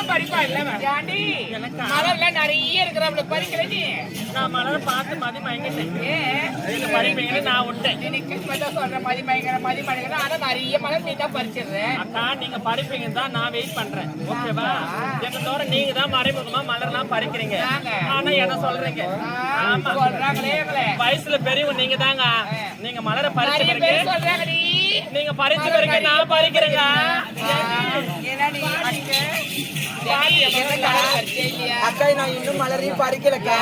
பறிப்பா இல்ல மலர்ல நிறைய இருக்கிற பறிக்கல நீ. நான் மலரை பார்த்து மதி மயங்கிட்டேன். பறிப்பீங்கன்னு நான் விட்டேன். சொல்ற மதி மயங்கிற ஆனா நிறைய மலர் நீ தான் பறிச்சிடுறேன். அக்கா நீங்க பறிப்பீங்கன்னு தான் நான் வெயிட் பண்றேன். ஓகேவா? என்ன தவிர நீங்க தான் மறைமுகமா மலர்லாம் பறிக்கிறீங்க. ஆனா என்ன சொல்றீங்க? வயசுல பெரியவங்க நீங்க தாங்க. நீங்க மலரை பறிச்ச பிறகு நீங்க பறிச்ச பிறகு நான் பறிக்கிறேங்க. அக்கா நான் இன்னும் மலரையும் பறிக்கலக்கா.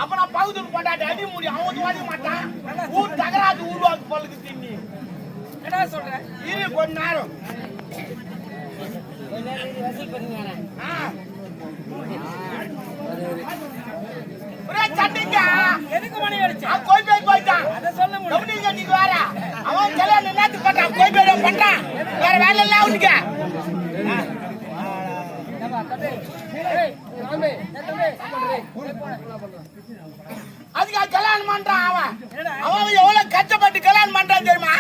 அப்ப நான் பகுதூர் கொண்டாடி அடி மூடி அவன் வாடி மாட்டான். ஊர் தகராது உருவாக்கு பல்லுக்கு தின்னி என்ன சொல்ற? இரு கொஞ்ச நேரம் சண்டைங்க எதுக்கு மணி அடிச்சு கோயில் போய் போயிட்டான். அதை சொல்ல முடியும். நீங்க வேற அவன் கல்யாணம் கோய் பேர பண்றான் வேற வேலை இல்ல அவனுக்கு அதுக்காக கல்யாணம் பண்றான் அவன் எவ்வளவு கஷ்டப்பட்டு கல்யாணம் பண்றான் தெரியுமா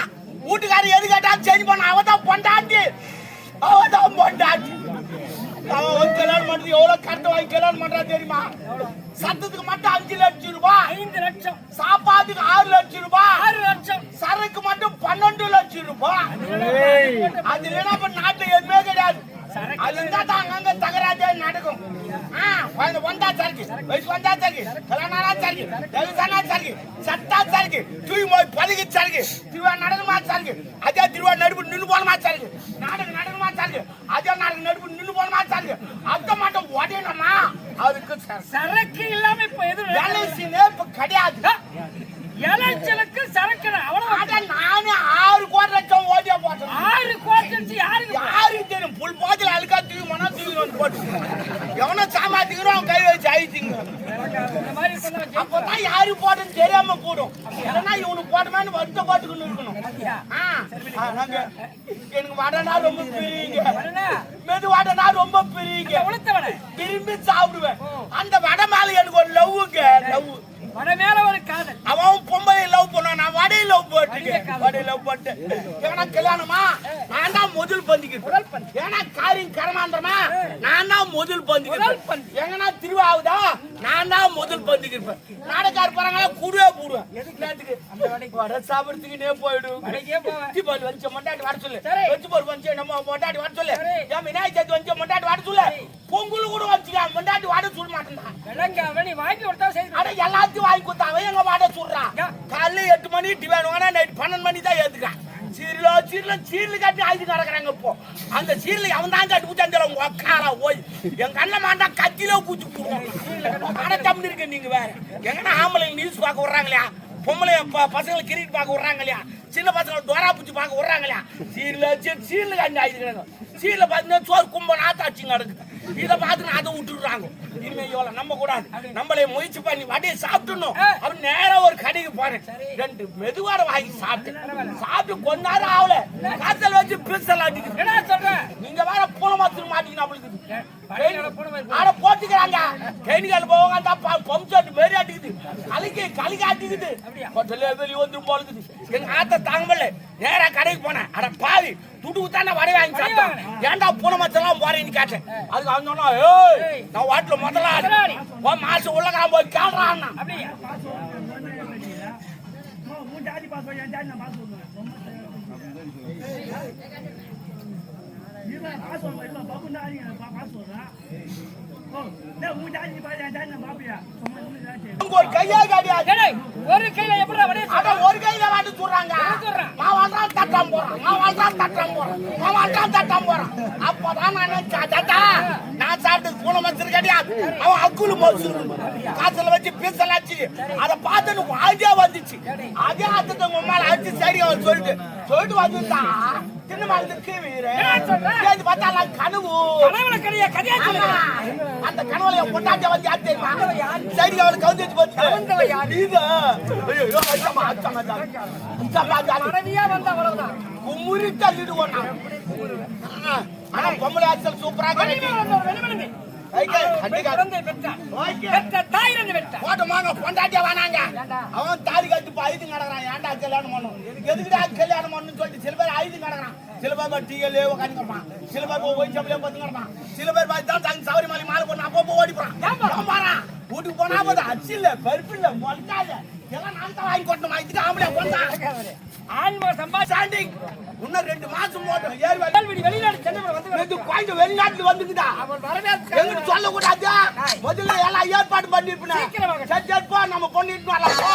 வீட்டுக்காரர் எது கேட்டாலும் செஞ்சு பண்ண அவதான் பொண்டாட்டி அவன் கல்யாணம் பண்றது எவ்வளவு கஷ்டம் வாங்கி கல்யாணம் பண்றான் தெரியுமா சத்தத்துக்கு மட்டும் 5 லட்சம் ரூபாய் 5 லட்சம் சாப்பாட்டுக்கு 6 லட்சம் ரூபாய் 6 லட்சம் சரக்கு மட்டும் 12 லட்சம் ரூபாய் அது இல்லைன்னா இப்ப நாட்டுல எதுவுமே கிடையாது அதுதான் அங்கங்க தகராஜே நடக்கும் வந்தா சருக்கு வயசு வந்தா சருக்கு கல்யாணம் சருக்கு தேவசானா சருக்கு சட்டா சருக்கு தூய் போய் பதுகி சருக்கு திருவா நடனமா சருக்கு அதே திருவா நடுப்பு நின்று போனமா சருக்கு நாடகம் நடனமா சருக்கு அதே நாடகம் நடுப்பு நின்று போனமா சருக்கு அத்த மாட்டோம் உடையணுமா அதுக்கு சரக்கு இல்லாம இப்ப எதுவும் வேலைசினே இப்ப கிடையாது எலெக்ஷனுக்கு சரக்கு அவ்வளவு நானே 6 கோடி லட்சம் ஓட்டியா போட்டேன் 6 கோடி லட்சம் யாருக்கு தெரியும் புல் பாத்தில அழுக்கா தூக்கி மனா தூக்கி வந்து போட்டு எவனோ சாமாத்திக்கிறோம் அவன் கை வச்சு ஆயிடுங்க அப்பதான் யாரு போட்டேன்னு தெரியாம கூடும் இல்லைன்னா இவனுக்கு போட்டமான்னு வருத்த போட்டுக்கணும் இருக்கணும் எனக்கு வடனா ரொம்ப பிரியுங்க மெது வடனா ரொம்ப பிரியுங்க விரும்பி சாப்பிடுவேன் அந்த வடை மேல எனக்கு ஒரு லவ்வுங்க லவ் வடை மேல ஒரு காதல் அவன் பொம்பளை லவ் பண்ணான் நான் வடையை லவ் போட்டுட்டேன் வடையை லவ் போட்டேன் ஏன்னா கல்யாணமா நான் தான் முதல் பந்திக்கிறேன் ஏன்னா காரியம் கரமாந்திரமா நான் தான் முதல் பந்திக்கிறேன் எங்கன்னா திருவாவுதா நான் தான் முதல் பந்திக்கிறேன் நாடகார போறாங்களா கூடவே போடுவேன் எதுக்கு வடை சாப்பிடுறதுக்குனே போயிடும் தீபாவளி வந்து மொண்டாட்டி வர சொல்லு வச்சு போர் வந்து நம்ம மொண்டாட்டி வர சொல்லு ஏன் விநாயகர் சதுர்த்தி வந்து மொண்டாட்டி வர சொல்லு பொங்கல் கூட வச்சுக்க மொண்டாட்டி வாட சொல்ல மாட்டேன் வாங்கி கொடுத்தா சரி எல்லாத்தையும் வாங்கி கொடுத்தாங்க எங்க வாட சொல்றான் காலைல 8 மணி டிஃபன் வாங்கினா நைட் 12 மணி தான் ஏத்துக்கான் சீர்ல கட்டி ஆயுது நடக்கிறாங்க இப்போ அந்த சீர்ல அவன் தான் கட்டி ஊத்தாந்துற உங்க அக்காரா போய் என் கண்ண மாண்டா கத்தில பூச்சி போடுவோம் ஆனா தம்பி இருக்கு நீங்க வேற எங்கன்னா ஆம்பளை நியூஸ் பார்க்க விடுறாங்களா பொம்பளை பசங்களை கிரிக்கெட் பார்க்க விடுறாங்க இல்லையா சின்ன பசங்களை டோரா பூச்சி பார்க்க விடுறாங்க இல்லையா சீர்ல கட்டி ஆயுது சீர்ல பாத்தீங்கன்னா சோறு கும்ப நாத்தாச்சு நடக்குது இதை பார்த்து அதை விட்டுடுறாங்க இனிமே எவ்வளவு நம்ப கூடாது நம்மளே முயற்சி பண்ணி வடையை சாப்பிட்டுணும் அப்படி நேரம் ஒரு கடைக்கு போறேன் 2 மெதுவாட வாங்கி சாப்பிட்டு கொஞ்ச நேரம் ஆகல காய்ச்சல் வச்சு பிரிசல் அடிக்குது நீங்க வேற பூனை மாத்திரம் மாட்டீங்க நம்மளுக்கு ஆட போட்டுக்கிறாங்க கைனிகால் போவாங்க அந்த பம்சாட்டு மாரி அடிக்குது கலிக்கு அடிக்குது வெளியே வந்து போலுக்குது எங்க ஆத்த தாங்கல நேரா கடைக்கு போனேன் அட பாவி துடுக்கு தானே வடை வாங்கி சாப்பிட்டேன் ஏன்டா பூனை மாத்திரம் போறேன்னு கேட்டேன் அதுக்கு அவன் சொன்னா நான் வாட்டில முதலாளி மாசம் உள்ளக்கார போய் கேள்றான் ஒரு கையா ஒரு கையில எப்படி ஒரு கையில வாட்டு சொல்றாங்க நான் வாழ்றான் தட்டாம் போறான் அப்பதான் நான் சாப்பிட்டு பூனை மச்சர் கிடையாது அவன் அக்குலு மோசம் காத்துல வச்சு பீசல் ஆச்சு அதை பார்த்து வாஜா வந்துச்சு அதே அத்தத்தை உங்க மேல அடிச்சு சரி அவன் சொல்லிட்டு வந்துட்டா சின்ன மாதிரி வீரன் பார்த்தா கனவு அந்த கனவுல பொட்டாட்டிய வந்து யார் தெரியுமா சைடு அவளுக்கு கவுந்து போச்சு குமுறி தள்ளிட்டு போனான் ஆனா பொம்பளை ஆச்சல் சூப்பரா பொண்டாட்டியா வானாங்க அவன் தாலி கட்டு ஐது நடக்கிறான் ஏன்டா கல்யாணம் பண்ணும் எதுக்குடா கல்யாணம் பண்ணு சொல்லிட்டு சில பேர் ஐது நடக்கிறான் சில பேர் டீலே உட்காந்து கிடப்பான் சில பேர் ஒய் சப்பலே பார்த்து கிடப்பான் சில பேர் பார்த்து தான் சபரிமலை மாலை போன அப்போ ஓடி போறான் வீட்டுக்கு போனா போது அச்சு இல்ல பருப்பு இல்ல மொட்டாத எல்லாம் நான் தான் வாங்கி கொட்டணும் இதுக்கு ஆம்பளை போட்டான் ஆன்மா சம்பாதிச்சாண்டி இன்னும் 2 மாசம் போட்டோம் வெளிநாடு சென்னை கோயம்பு வெளிநாட்டுல வந்துக்குதா எங்கிட்ட சொல்ல கூடாது முதல்ல எல்லாம் ஏற்பாடு பண்ணிருப்பேன் நம்ம பண்ணிட்டு வரலாம்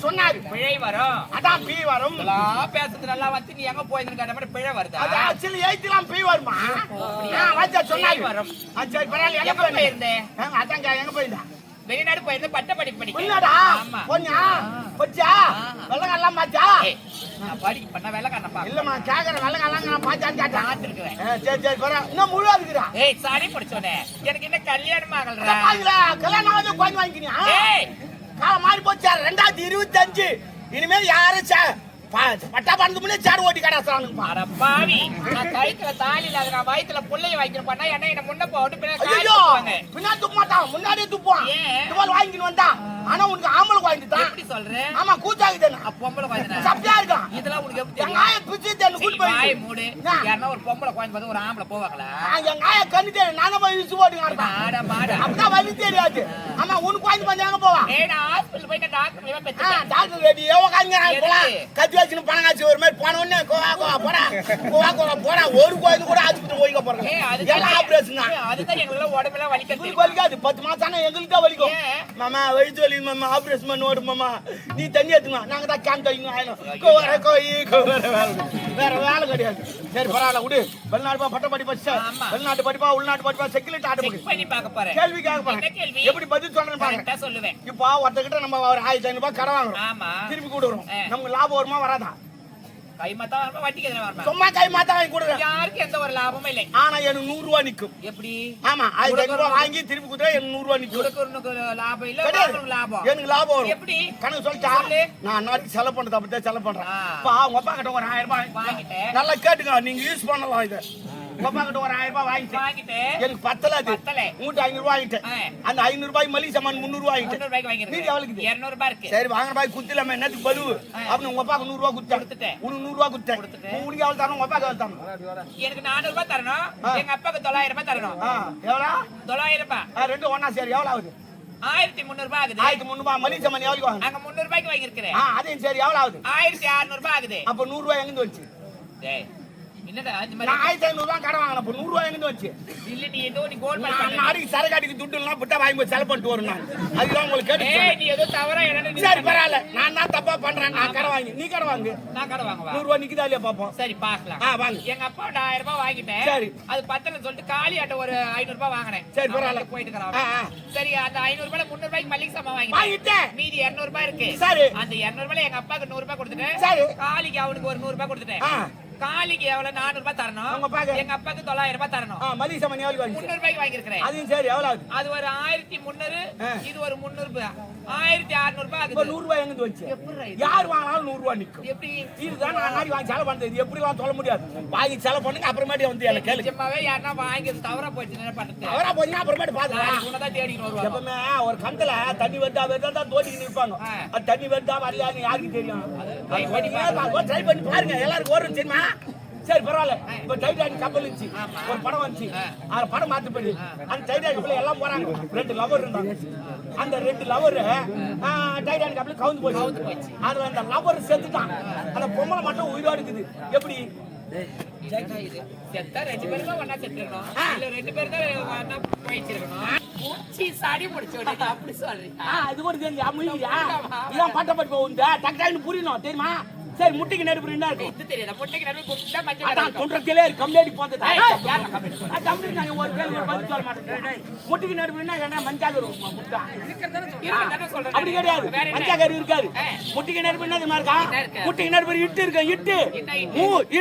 சொன்னாரு. பிழை வரும். அதான் பீ வரும். இதெல்லாம் பேசுறது நல்லா வந்து நீ எங்க போயிருந்தேன்னு கேட்ட மாதிரி பிழை வருதா? அது ஆக்சுவலி எய்த்லாம் பீ வருமா? வாச்சா சொன்னாரு. வரும். சரி பரவாயில்ல. எங்க போயிருந்தேன்? அதாங்க எங்க போயிருந்தா? வெளிநாடு போயிருந்தேன் பட்ட படிப்பு படிக்க. இல்லடா. ஆமா. பொண்ணா? பொச்சா? வெள்ளங்கல்லாம் மாச்சா? நான் படிக்க பண்ண வேலை கண்ணப்பா. இல்லம்மா கேக்குற வெள்ளங்கல்லாம் நான் பாச்சான்னு கேட்டேன். பாத்துருக்கேன். சரி சரி பரவாயில்ல. இன்னும் முழுவா இருக்குடா. ஏய் சாரி படிச்சோனே. எனக்கு என்ன கல்யாணம் ஆகலடா. பாருங்களா கல்யாணம் ஆகுது குழந்தை வாங்கிக்கினியா? ஏய் காலம் மாறி போச்சு 2025. இனிமேல் யாரும் பட்டா பறந்து முன்னே சாடு ஓட்டி கடாசுறானுங்கப்பா. அட பாவி, நான் கழுத்துல தாலி இல்லாத நான் வயித்துல புள்ளைய வைக்கிறேன் பண்ணா என்ன முன்ன போட்டு பின்னாடி கால் ஐயோ துப்புவாங்க. பின்னாடி துப்ப மாட்டான் முன்னாடியே துப்புவான். ஏன்? இதுவால் வாங்கின்னு வந்தா ஆனா உனக்கு ஆம்பளை குழந்தைதான். எப்படி சொல்ற? ஆமா கூச்சாக்குதுன்னு பொம்பளை குழந்தை சப்தியா இருக்கான். இதெல்லாம் உனக்கு எப்படி எங்க தெரியும்? ஆய பிச்சு தண்ணி கூட்டு வாய் போய் மூடு. யாரனா ஒரு பொம்பளை குழந்தை பார்த்து ஒரு ஆம்பளை போவாங்களா? எங்க ஆய கண்ணு தெரியும் நானும் போய் விசு போட்டுங்க ஆட மாட. அப்பதான் வலி தெரியாது. ஆமா உனக்கு குழந்தை பண்ணி எங்க போவா? ஏய் நான் ஹாஸ்பிடல் போய் டாக்டர் மூலமா பெத்துட்டேன். டாக்டர் ரெடி உக்காங்க கத்தி வச்சுன்னு பணம் காய்ச்சி ஒரு மாதிரி போன உடனே கோவா கோவா போடா கோவா கோவா போடா ஒரு குழந்தை கூட ஆஸ்பத்திரி போய்க்க போறாங்க. ஏய் எல்லாம் ஆபரேஷன் தான். அதுதான் எங்களுக்கு உடம்பெல்லாம் வலிக்கிறது. உங்களுக்கு வலிக்காது 10 மாசம் ஆனா எங்களுக்கு தான் வலிக்கும். ஏன்? மாமா வயிற்று வலி மாமா ஆபரேஷன் பண்ணி ஓடு மாமா நீ தண்ணி எடுத்துமா நாங்க தான் கேன் தைங்க வேற வேலை கிடையாது. சரி பரவாயில்ல விடு. வெளிநாடு பட்ட படிப்பா ஆமா. வெளிநாட்டு படிப்பா உள்நாட்டு படிப்பா செக்யூரிட்டி ஆட்டு செக் பண்ணி பார்க்க போறேன். கேள்வி கேட்க என்ன போறேன். கேள்வி? எப்படி பதில் சொல்றேன்னு பாருங்க. கரெக்ட்டா சொல்லுவேன். இப்போ ஒருத்தகிட்ட நம்ம ஒரு 1500 ரூபாய் கடன் வாங்குறோம். ஆமா. திருப்பி கொடுக்குறோம். ஆ. நமக்கு லாபம் வருமா வராதா? கை மாத்தா வரமா வட்டிக்கு எதுனா வரமா? சும்மா கை மாத்தா வாங்கி கொடுக்குறேன். யாருக்கு எந்த ஒரு லாபமும் இல்லை. ஆனா எனக்கு 100 ரூபாய் நிக்கும். எப்படி? ஆமா 1500 ரூபாய் வாங்கி திருப்பி கொடுத்தா எனக்கு 100 ரூபாய் நிக்கும். உனக்கு லாபம் இல்ல கிடையாது. உனக்கு லாபம். எனக்கு லாபம் வரும். எப்படி? கணக்கு சொல்லிட்டா சொல்லு. நான் நாளைக்கு செலவு பண்றது அப்படியே செலவு பண்றேன். ஆ. அப்பா உங்க அப்பா கிட்ட ஒரு 1000 ரூபாய் வாங்கிட்டேன். நல்லா கேட்டுங்க நீங்க யூஸ் பண்ணலாம் இத. உங்க அப்பா கிட்ட ஒரு 1000 ரூபாய் வாங்கிட்டேன். வாங்கிட்டேன். எனக்கு பத்தல அது. பத்தல. உங்ககிட்ட 500 ரூபாய் வாங்கிட்டேன். ஆ. அந்த 500 ரூபாய் மளிகை சாமான் 300 ரூபாய் 300 வாங்கிட்டேன். ரூபாய்க்கு வாங்கிருக்கேன். மீதி எவ்வளவுக்கு? 200 ரூபாய் இருக்கு. சரி வாங்குற பாய் குத்திலாம என்னத்துக்கு பலுவு அப்படின்னு உங்க அப்பாக்கு 100 ரூபாய் கொடுத்துட்டேன். கொடுத்தேன். உனக்கு 100 ரூபாய் கொடுத்தேன். உனக்கு எவ்வளவு தரணும்? உங்க அப்பாக்கு எவ்வளவு தரணும்? எனக்கு 400 ரூபாய் தரணும். எங்க அப்பாக்கு 900 ரூபாய் தரணும். எவ்வளோ? 900 ரூபாய். ரெண்டும் ஒண்ணா சரி எவ்வளவு ஆகுது? 1300 ரூபாய் ஆகுது. 1300 ரூபாய் மளிகை சாமான் எவ்வளவு வாங்க? அங்க 300 ரூபாய்க்கு வாங்கிருக்கேன். அதையும் சரி எவ்வளவு ஆகுது? 1600 ரூபாய் ஆகுது. அப்ப 100 ரூபாய் எங்க வந்துச்சு? டேய் என்னடா இந்த நான் மாதிரி 1500 ரூபாய் கடன் வாங்கினேன். அப்ப 100 ரூபாய் எங்க வந்துச்சு? இல்ல நீ ஏதோ நீ கோல் நான் பண்ணி நாளைக்கு சரக்கு அடிக்கு துட்டு எல்லாம் விட்டா வாங்கி போய் செலவு பண்ணிட்டு வரும் நான். அதுதான் உங்களுக்கு கேட்டு ஏய் நீ ஏதோ தவறா என்னன்னு சரி பரவாயில்ல. நான் தான் தப்பா பண்றேன். நான் கடன் வாங்கி நீ கடன் வாங்கு. நான் கடை வாங்குவா. 100 ரூபாய் நிக்குதா இல்லையா பாப்போம். சரி பாக்கலாம். வாங்க. எங்க அப்பா 1000 ரூபாய் வாங்கிட்டேன். சரி. அது பத்தல சொல்லிட்டு காலி ஆட்ட ஒரு 500 ரூபாய் வாங்குனேன். சரி, பரவாயில்ல. போயிட்டு இருக்கறான். சரி அந்த 500 ரூபாய் 300 ரூபாய்க்கு மளிகை சாமான் வாங்கிட்டேன். வாங்கிட்டேன். மீதி 200 ரூபாய் இருக்கு. சரி. அந்த 200 ரூபாய் எங்க அப்பாக்கு 100 ரூபாய் கொடுத்துட்டேன். சரி. காலிக்கு அவனுக்கு ஒரு 100 ரூபாய் கொடுத்துட்டேன். காலிக்கு எவ்வளவு 400 ரூபாய் தரணும். உங்க அப்பாக்கு? எங்க அப்பாக்கு 900 ரூபாய் தரணும். மளிகை சாமான் எவ்வளவு வாங்கி? 300 ரூபாய்க்கு வாங்கிருக்கேன். அதையும் சரி எவ்வளவு ஆகுது? அது ஒரு 1300. இது ஒரு 300 ரூபாய். 1600 ரூபாய் இப்ப ஆகுது. 100 ரூபாய் எங்க வந்துச்சு? எப்படிடா இது? யார் வாங்கினாலும் 100 ரூபாய் நிக்கும். எப்படி? இதுதான் நான் நாடி வாங்கி செலவு பண்றது. இது எப்படி எல்லாம் சொல்ல முடியாது. வாங்கி செலவு பண்ணுங்க அப்புறமேட்டு வந்து என்ன கேளுங்க. நிஜமாவே யாருன்னா வாங்கியது தவறா போயிடுச்சு என்ன பண்றது? அவரா போய் அப்புறமேட்டு பாத்துக்கலாம். நான் உன்னதான் தேடிட்டு வருவாங்க. எப்பவுமே ஒரு கந்தல தண்ணி வருதா தான் தோட்டிக்கு நிற்பாங்க. அது தண்ணி வருதா வரலையான்னு யாருக்கு தெரியும்? ட்ரை பண்ணி பாருங்க எல்லாருக்கும் வரும் தெரியுமா? சரி பரவாயில்ல. இப்ப டைட்டானிக் கப்பல் இருந்துச்சு. ஒரு படம் வந்துச்சு. அந்த படம் மாத்து போய் அந்த டைட்டானிக் கப்பல் எல்லாம் போறாங்க. 2 லவர் இருந்தாங்க. அந்த 2 லவர் டைட்டானிக் கப்பல் கவுந்து போச்சு. அதுல அந்த லவர் செத்துட்டான். அந்த பொம்பளை மட்டும் உயிரோடு இருக்குது. எப்படி? செத்தா 2 பேரும் தான் ஒண்ணா செத்துக்கணும். இல்ல 2 பேரும் தான் ஒண்ணா போயிச்சிருக்கணும். பூச்சி சாடி முடிச்சோடி அப்படி சொல்றீங்க. அது கூட தெரிஞ்சு அம்மியா இதான் பட்ட படிப்பு உண்டு. டக்குன்னு புரியணும் தெரியுமா? சரி முட்டிக்கு நடுப்புற என்ன இருக்கும்? இது தெரியாத முட்டைக்கு நடுவுல குண்டா மஞ்சள் அதான் தொன்றத்திலே கம்ப்ளீட் போறது. கம்ப்ளீட் நான் ஒரு கேள்வி பதில் சொல்ல மாட்டேன். முட்டிக்கு நடுப்புறனா என்ன மஞ்சாகரு முட்டா இருக்கறத சொல்றேன். அப்படி கிடையாது. மஞ்சாகரு இருக்காது. முட்டிக்கு நடுப்புற என்ன தெரியுமா இருக்கா? முட்டிக்கு நடுப்புற இட்டு இருக்கு. இட்டு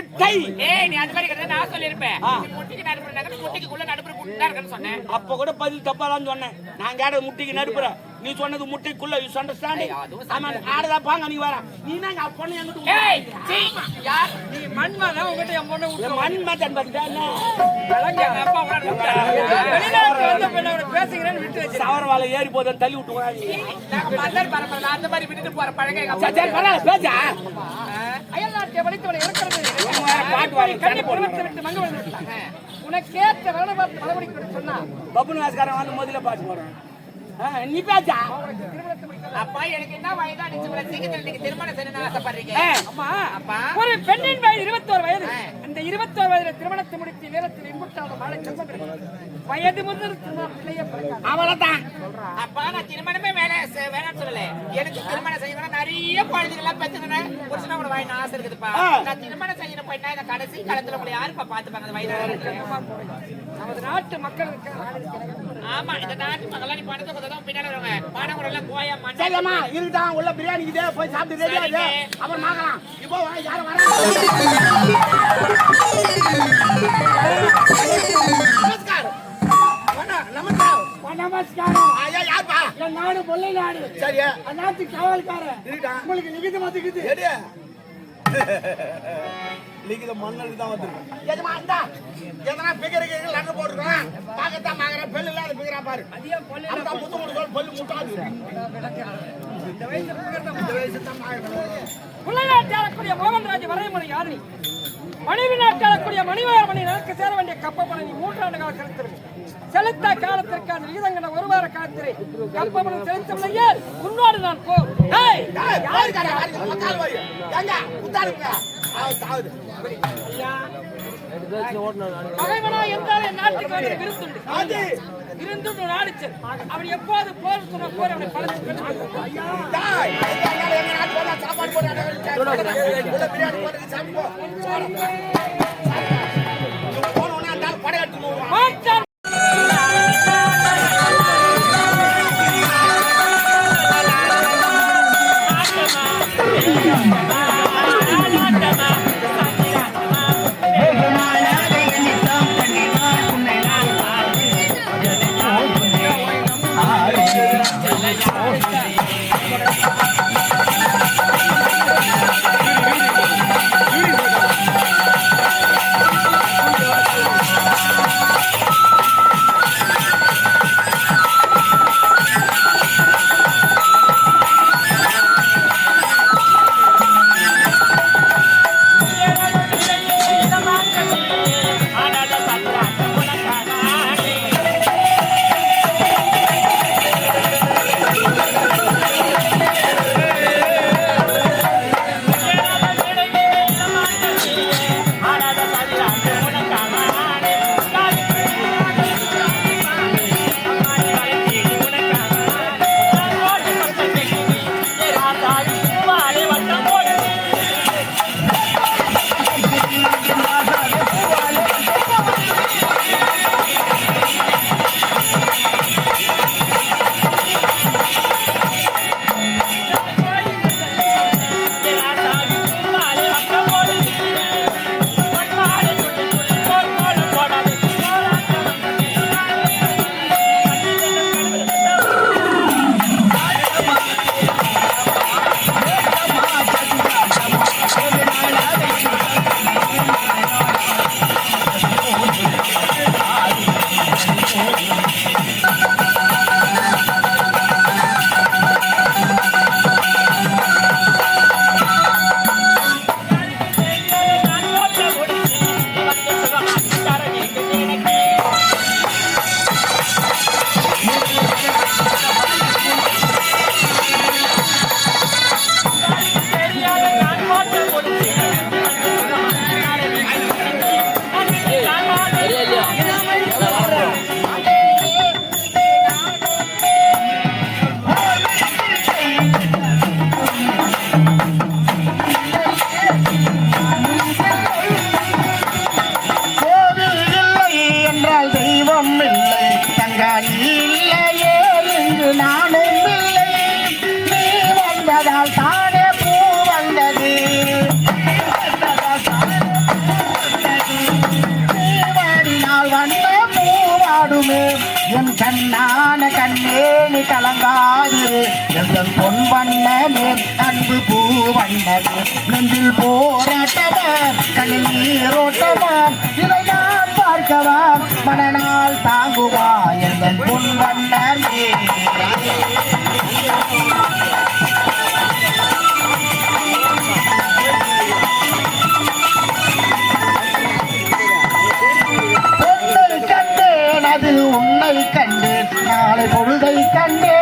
இட்டை. ஏய் நீ அந்த மாதிரி கரெக்ட்டா நான் சொல்லிருப்பேன். முட்டிக்கு நடுப்புற நகர முட்டிக்குள்ள நடுப்புற குண்டா இருக்குன்னு சொன்னேன். அப்ப கூட பதில் தப்பா தான் சொன்னேன். நான் கேட்டது முட்டிக்கு நடுப்புற. நீ சொன்னது முட்டைக்குள்ள யூ அண்டர்ஸ்டாண்டிங். ஆமா ஆடதா பாங்க நீ வர. நீ என்ன பொண்ணு எங்க ஏய் சீ யார் நீ மண்மனா உங்ககிட்ட என் பொண்ணை விட்டு மண் மாட்டான் பாத்தீங்க. எங்க அப்பா கூட வெளிநாட்டு வந்த பெண்ணோட பேசுகிறேன்னு விட்டு வச்சு சவரவால ஏறி போதன் தள்ளி விட்டு போறாங்க. நான் மதர் பரம்பரை அந்த மாதிரி விட்டுட்டு போற பழக்கம் எங்க அப்பா. சரி பரவாயில்ல பேசா. அயல்நாட்டை வலித்தவனை இறக்கிறது பாட்டு வாடி கண்ணி புறத்தை விட்டு மங்க வந்து விட்டாங்க. உனக்கேற்ற வரலாற்று மறுபடிக்கு சொன்னா பப்புனு வாசக்காரன் வந்து முதல்ல பாட்டு போறான். நீ பேச்சா அப்பா எனக்கு என்ன வயதா சீக்கிரத்தில் நீங்க திருமணம் செய்யணும்னு ஆசைப்படுறீங்க? அம்மா அப்பா ஒரு பெண்ணின் வயது 21 வயது. அந்த 21 வயதுல திருமணத்தை முடித்து நேரத்தில் இன்புற்றாத வாழை செல்வம் வயது முதல் பிள்ளைய அவ்வளவுதான். அப்பா நான் திருமணமே வேணாம்னு சொல்லல. எனக்கு திருமணம் செய்யணும் நிறைய குழந்தைகள்லாம் பெற்றுக்கணும் புருஷனா கூட வாய் ஆசை இருக்குதுப்பா. நான் திருமணம் செய்யணும் போயிட்டா இந்த கடைசி காலத்துல உங்களை யாருப்பா பாத்துப்பாங்க வயதான நமது நாட்டு மக்களுக்கு. ஆமா இந்த நாட்டு மக்கள் நீ பணத்தை கொடுத்தா பின்னால வருவாங்க. பணம் கூட எல்லாம் கோயா மண்ணா சரிம்மா இருதான் உள்ள பிரியாணி இதே போய் சாப்பிட்டு ரெடியா அப்புறம் வாங்கலாம். இப்போ யாரும் வர நமஸ்காரம். ஐயா யாருப்பா? என் நாடு முல்லை நாடு. சரியா நாட்டு காவல்காரன் இருக்கா? உங்களுக்கு நிகிதம் வந்துக்குது. எடியா லிகித மண்ணலுக்கு தான் வந்திருக்கு. எஜமா இந்தா எதனா பிகருக்கு லட்டு போட்டுருக்கோம். பாக்கத்தான் வாங்குற பெல் இல்லாத பிகரா பாரு. அந்த முத்து முட்டு பல்லு முட்டாது. இந்த வயசு தான் முல்லை நாட்டாளக்கூடிய மோகன்ராஜ் வரைமணி யாரு? மனைவி நாட்டாளக்கூடிய மணிவாரமணி எனக்கு சேர வேண்டிய கப்பப்பணி 3 ஆண்டு கால செலுத்திருக்கு. செலுத்த காலத்திற்கு அந்த விகிதங்களை 1 வார காலத்திலே கப்பப்பணம் செலுத்தவில்லையே உன்னோடு நான் போ. பகைவனா என்றாலே நாட்டுக்கு வந்து விருந்துண்டு இருந்துட்டு நாடிச்சு. அவன் எப்போது போர் சொன்ன போர் அவனை பழச்சு சாப்பாடு போட்டு பிரியாணி போட்டு போனோம்னா படையாட்டு மாட்டான். என் கண்ணான கண்ணேனி கலங்காது எங்கள் பொன் வண்ணமே அன்பு பூ வண்ணமே நெஞ்சில் போராட்டமா கண்ணீரோட்டமா இதை நான் பார்க்கவா மனநாள் தாங்குவா எங்கள் பொன் வண்ணமே உன்னை கண்டு நாளை பொழுதை கண்டே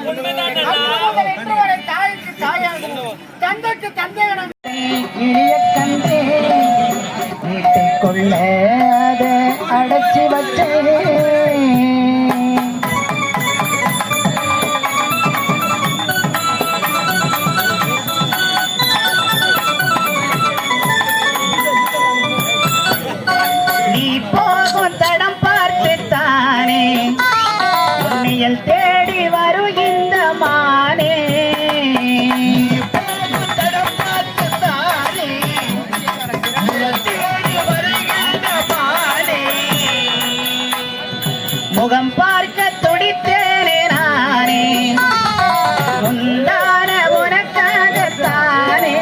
உண்மைதான் முதல் இன்று வரை தாய்க்கு தாயாகும் தந்தைக்கு தந்தையிடம் இளைய கண்டே வீட்டுக்குள்ள அதை அடைச்சி வச்சேன் தடம் பார்த்து தானே உன்னியல் தேடி வருகின்ற மானே தடம் பார்த்து தானே தேடி வருகின்ற மானே முகம் பார்க்க துடித்தேனே நானே உண்டான உனக்காகத்தானே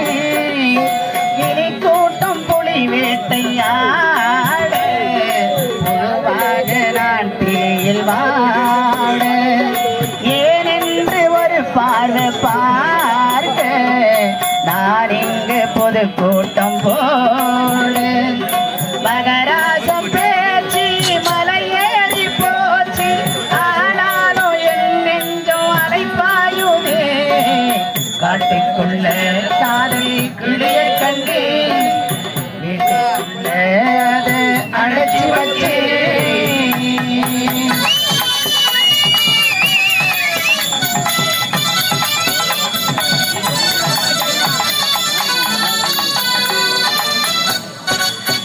இனி கூட்டம் புலி வேட்டையா வாட ஏனென்று ஒரு பார்வை பார்க்க நான் இங்கு பொது கூட்டம் போல மகராசம் பேச்சு மலையேறி போச்சு ஆனாலும் என் நெஞ்சம் அலைப்பாயுமே காட்டுக்குள்ள காதல் கிளிய கண்டு வீட்டுக்குள்ள அதை அழைச்சி வச்சு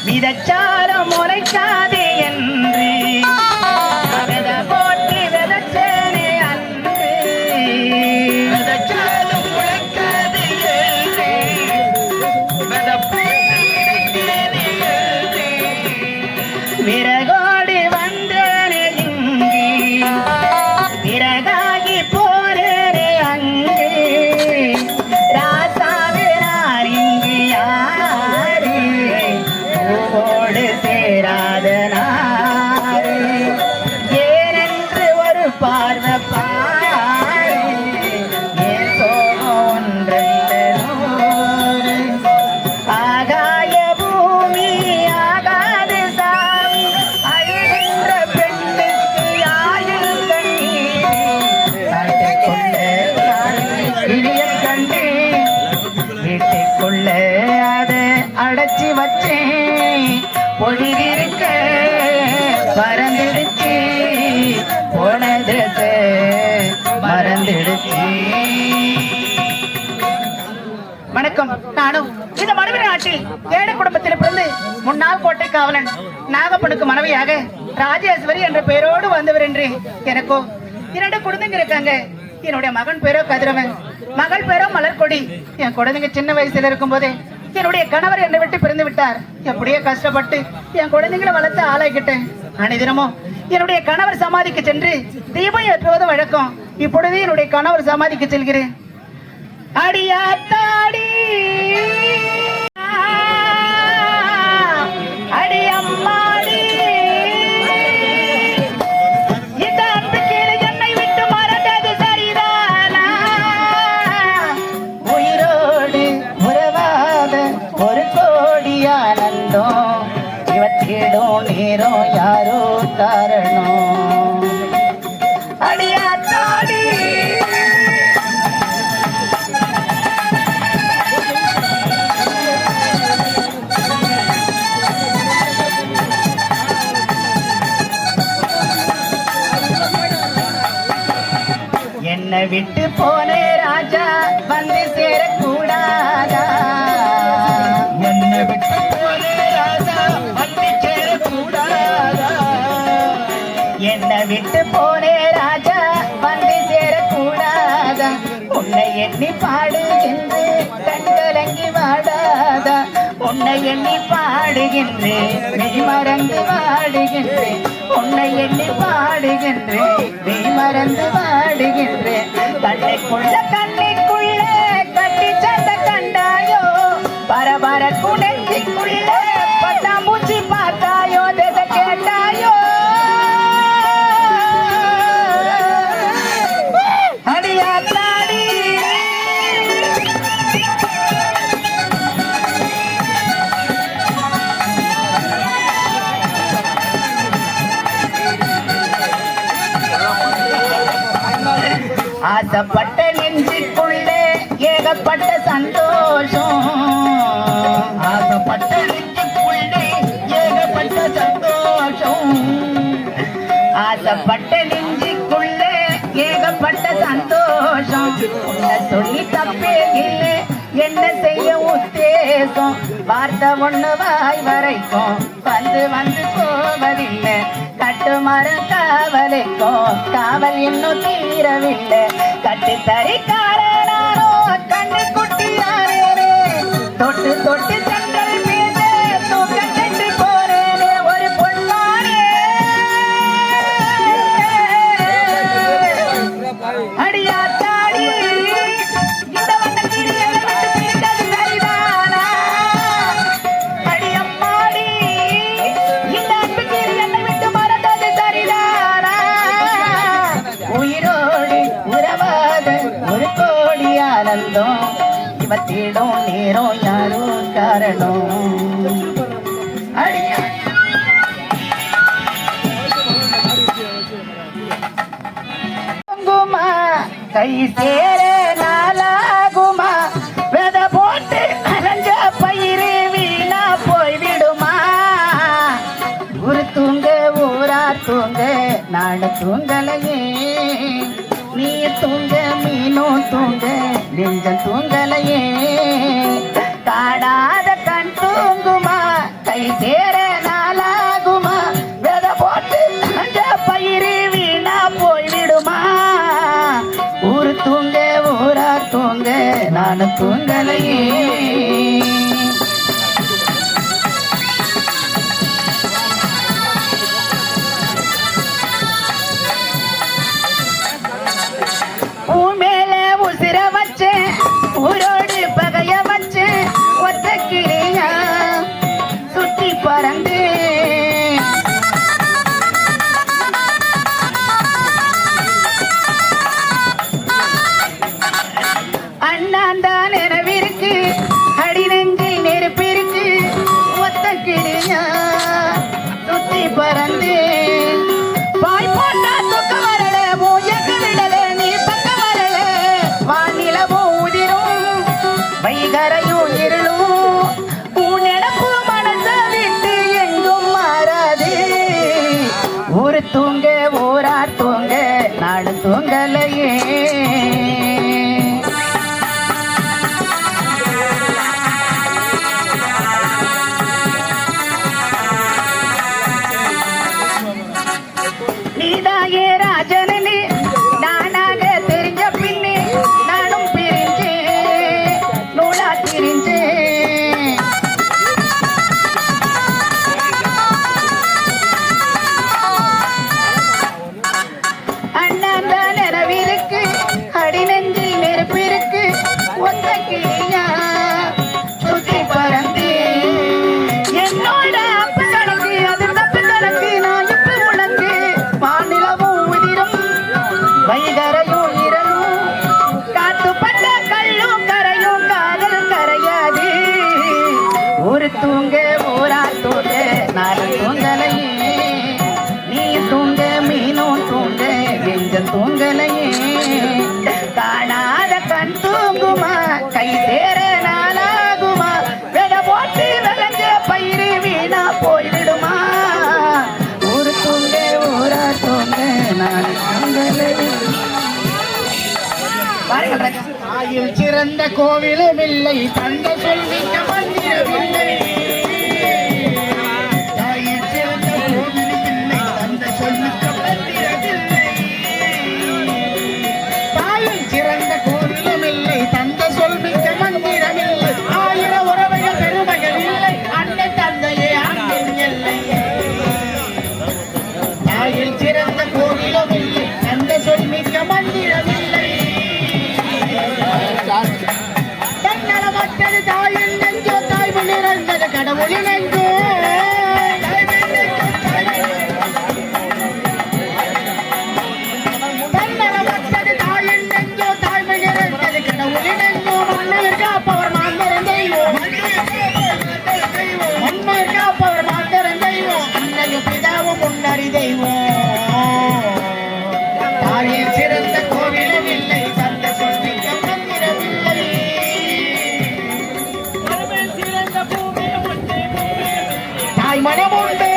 விதச்சாரம் முளைக்காதே என்று வித போட்டி விதச்சேனே அன்று விதச்சாரம் முளைக்காதே என்று வித போட்டி விதைத்தேனே என்று விறகோடி வந்தேனே இங்கு விறகாகி போனேனே அங்கு ராசாவே நான் இங்கு யாரு பூவோடு சேராத நாரு ஏனென்று ஒரு பார்வை பாரு ஏன் சோகம் ஒன்றென்ற நூறு ஆகாய பூமி ஆகாது சாமி அழுகின்ற பெண்ணுக்கு ஆயுள் இனிய கண்டு வீட்டுக்குள்ள அதை அடைச்சி வச்சேன் பொழிவிருக்க பறந்துடுச்சு போனது மறந்துடுச்சு வணக்கம். நானும் இந்த மனைவி நாட்டில் ஏழை குடும்பத்தில் பிறந்து முன்னாள் கோட்டை காவலன் நாகப்பனுக்கு மனைவியாக ராஜேஸ்வரி என்ற பெயரோடு வந்தவர் என்று எனக்கோ 2 குழந்தைங்க இருக்காங்க. என்னுடைய மகன் பேரோ கதிரவன், மகள் பேரோ மலர்கொடி. என் குழந்தைங்க சின்ன வயசுல இருக்கும் போதே என்னுடைய கணவர் என்னை விட்டு பிரிந்து விட்டார். எப்படியோ கஷ்டப்பட்டு என் குழந்தைங்களை வளர்த்து ஆளாக்கிட்டேன். அனைதினமும் என்னுடைய கணவர் சமாதிக்கு சென்று தீபம் ஏற்றுவது வழக்கம். இப்பொழுது என்னுடைய கணவர் சமாதிக்கு செல்கிறேன். அடியாத்தாடி அடியம்மாடி இந்த அன்புக்கீழே என்னை விட்டு மறந்தது சரிதானா? உயிரோடு உறவாத ஒரு கோடி ஆனந்தம் இவற்றிடும் நேரம் யாரோ காரணம். அடியாத்தாடி என்னை விட்டு போனே ராஜா வந்து சேரக்கூடாதா? என்னை விட்டு போனே ராஜா வந்து சேரக்கூடாதா? என்னை விட்டு போனே ராஜா வந்து சேரக்கூடாதா? உன்னை எண்ணி பாடுகின்று கண்கலங்கி வாடாதா? உன்னை எண்ணி பாடுகின்றேன் மெய் மறந்து வாடுகின்றேன். உன்னை எண்ணி பாடுகின்றேன் மெய் மறந்து வாடுகின்றேன். கண்ணுக்குள்ள கண்ணுக்குள்ள கட்டி சண்டை கண்டாயோ பரபர குணஞ்சிக்குள்ள பட்டாம்பூச்சி பார்த்தாயோ திசை கேட்டாயோ? அடியாத்தாடி ஆசைப்பட்ட நெஞ்சுக்குள்ளே ஏகப்பட்ட சந்தோஷம் ஆசைப்பட்ட நெஞ்சுக்குள்ளே ஏகப்பட்ட சந்தோஷம் ஆசைப்பட்ட நெஞ்சுக்குள்ளே ஏகப்பட்ட சந்தோஷம் உன்னை சொல்லி தப்பே இல்லை என்ன செய்ய உத்தேசம் வார்த்தை ஒண்ணு வாய் வரைக்கும் வந்து வந்து போவதில்லை கட்டுமரம் காவலுக்கும் காவல் இன்னும் தீரவில்லை கட்டுத்தறிக்காரனாரோ கண்ணு குட்டியாரே தொட்டு தொட்டு சென்றல் மீது தூக்க சென்று போறேனே ஒரு பொன்னாரே அடியாத்தாடி இந்த வண்ணக்கிளி என்னை விட்டு பிரிந்தது சரிதானா அடியம்மாடி இந்த அன்புக்கிளி என்னை விட்டு மறந்தது சரிதானா உயிரோடு உறவாத ஒரு கோடி ஆனந்தம் இவ தேடும் நேரம் யாரோ காரணம் அடியா கை சேர நாளாகுமா வெத போட்டு அலைஞ்ச பயிறு வீணா போய்விடுமா ஊரு தூங்க ஊரா தூங்க நாடு தூங்கலையே நீ தூங்க மீனும் தூங்க நெஞ்சம் தூங்கலையே காடாத கண் தூங்குமா கை சேர நாளாகுமா வெத போட்டு அலைஞ்ச பயிறு வீணா போய்விடுமா ஊரு தூங்க ஊரா தூங்க நானும் தூங்கலையே மேல உசிர வச்சேன் ஊரோடு பகைய வச்சேன் ஒத்த கிளியா சுத்தி பறந்து அண்ணாந்தான் நினைவிருக்கு அடி நெஞ்சில் நெருப்பிருக்கு ஒத்த கிளியா சுத்தி பறந்து பாய் போட்டா தூக்க வரல மூயக்க விடல நீ பக்க வரல வானிலவும் உதிரும் வைகரையும் இருளும் உன்னெனப்பு மனச விட்டு எங்கும் மாறாது ஊரு தூங்க ஊரா தூங்க நாடு தூங்கலையே நீதாயே ராஜனே நானாக தெரிஞ்ச பின்னே நானும் பிரிஞ்சே நூலா திரிஞ்சே அண்ணாந்த நிறவிருக்கு அடி நெஞ்சில் நெருப்பிருக்கு ஒத்த கிளியா சுத்தி பறந்து என்னோட அப்பு கணக்கு அது தப்பு கணக்கு நான் இப்ப முழங்கு வானிலவும் உதிரும் வைகரையும் இரலும் காத்துப்பட்ட கல்லும் கரையும் காதல் கரையாது ஒரு தூங்க ஊரா தூங்க நாலு தூங்கலையே நீ தூங்க மீனும் தூங்க நெஞ்சம் தூங்கலையே காணாத கண் தூங்குமா கை சேர நாளாகுமா வெத போட்டு விளைஞ்ச பயிறு வீணா போய்விடுமா ஊரு தூங்க ஊரா தூங்க நான் தூங்கலையே ஆயில் சிறந்த கோவிலும் இல்லை தந்த சொல்விக்க மந்திரமில்லை ஆயில் சிறந்த கோவிலும் இல்லை தந்த சொல்விக்க மந்திரமில்லை தாயில் சிறந்த கோவிலும் இல்லை தந்த சொல்விக்க மந்திரமில்லை ஆயிரம் உறவைகள் பெருமைகள் இல்லை அண்ணன் தந்தையே அன்பின் எல்லையே தாயில் சிறந்த கோவிலும் இல்லை தந்த சொல்விக்க மந்திரமில்லை தன்னலமற்றது தாயின் நெஞ்சோ தாய்வு நிறைந்தது கடவுளின் நெஞ்சோ தன்னலமற்றது தாயின் நெஞ்சோ தாய்வு நிறைந்தது கடவுளின் நெஞ்சோ மண்ணில் காப்பவர் மாந்தரன் தெய்வம் மண்ணில் காப்பவர் மாந்தரன் தெய்வம் அன்னையும் பிதாவும் முன்னறி தெய்வம் தாயில் சிறந்த கோவிலும் இல்லை தாய் மனமுண்டு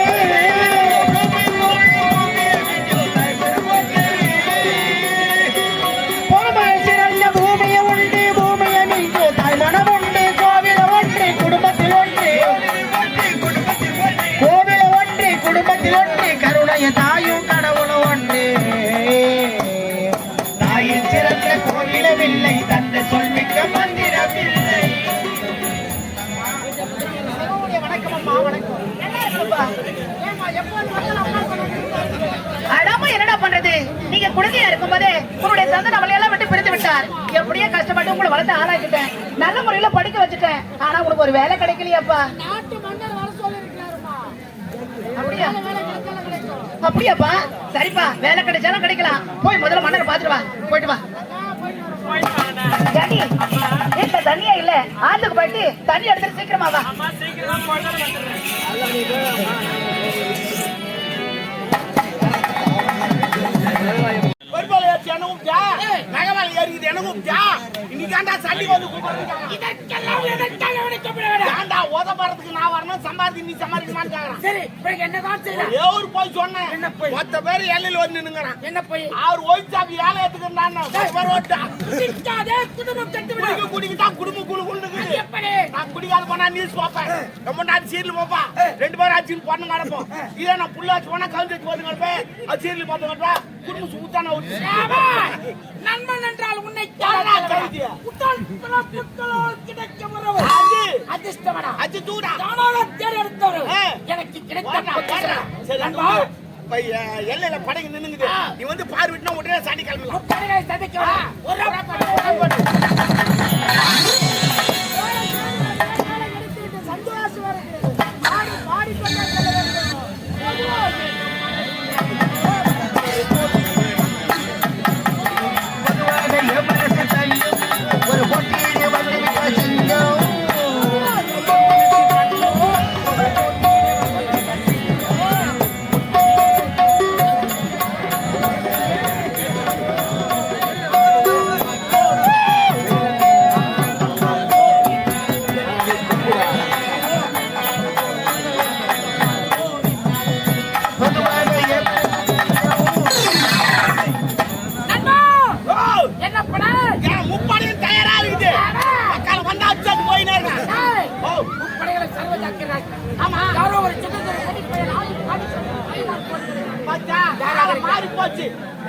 சிறந்த பூமியை உண்டு பூமியை நீங்க தாய் மனமுண்டு கோவில ஒன்று குடும்பத்தில் ஒன்று கோவில ஒன்று குடும்பத்தில் ஒன்று கருணைய தாயும் கடவுளும் ஒன்று தாயின் சிறந்த கோவிலமில்லை தந்த சொல்மிக்க மந்திரமில்லை. அடாம என்னடா பண்றது? நீங்க குழந்தையா இருக்கும்போதே உங்களுடைய தந்தை நம்மளை எல்லாம் விட்டு பிரிந்து விட்டார். எப்படியே கஷ்டப்பட்டு உங்களை வளர்த்து ஆளாக்கிட்டேன், நல்ல முறையில படிக்க வச்சுட்டேன். ஆனா உங்களுக்கு ஒரு வேலை கிடைக்கலையாப்பா? அப்படியா? அப்படியாப்பா? சரிப்பா, வேலை கிடைச்சாலும் கிடைக்கலாம். போய் முதல்ல மன்னரை பாத்துட்டு வா. போயிட்டு வா. தண்ணி வீட்டுல தண்ணியா இல்ல, ஆத்துக்கு போயிட்டு தண்ணி எடுத்துட்டு சீக்கிரமா வா. நான் வரணும், சம்பாதிக்க நீ சம்பாதிக்கமான்னு சரி, என்னதான் செய்யலாம்? ஒரு போய் சொன்னேன். மொத்த பேர் எல்லையில் வந்து நின்னுங்கிறான். என்ன போய் அவர் ஒய்ச்சாப்பி ஏழை எடுத்துக்கிறான். குடும்பம் கட்டு குடிக்கிட்டா குடும்பம் குழு குழுக்குது. எப்படி நான் குடிக்காத போனா நியூஸ் பார்ப்பேன், ரொம்ப நாள் சீரியல் பார்ப்பேன். 2 பேரும் ஆச்சுன்னு பொண்ணு கிடப்போம். இதே நான் புள்ள வச்சு போனா கவுந்து வச்சு போது கிடப்பேன். அது சீரியல் பார்த்து கிடப்பேன். குடும்பம் சுத்தான நண்பன் என்றால் உன்னை அதிர்ஷ்டமடா அது தூடா தேர்ந்தெடுத்தவர் எனக்கு கிடைத்த எல்லையில படகு நின்னுங்குது. நீ வந்து பார்வையிட்டா உடனே சாடி கிளம்பலாம்.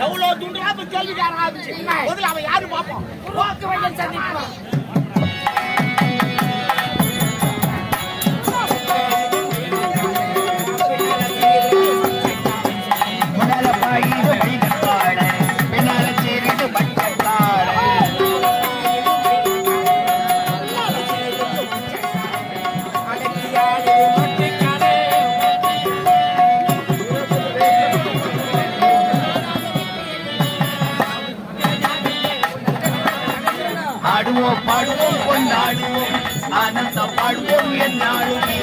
எவ்வளவு துண்டா கேள்வி முதல்ல அவன் யாரு பார்ப்போம். ஆடுவோம் பாடுவோம் கொண்டாடுவோம் ஆனந்தம் பாடுவோம் என்னாலுமே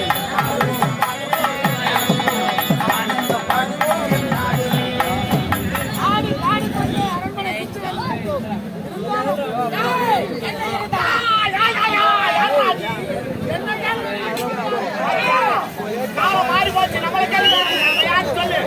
ஆனந்தம் பாடுவோம் என்னாலுமே ஆடி பாடி கொண்டே அரண்மனை மாறி போச்சு. நம்மளுக்கு சொல்லு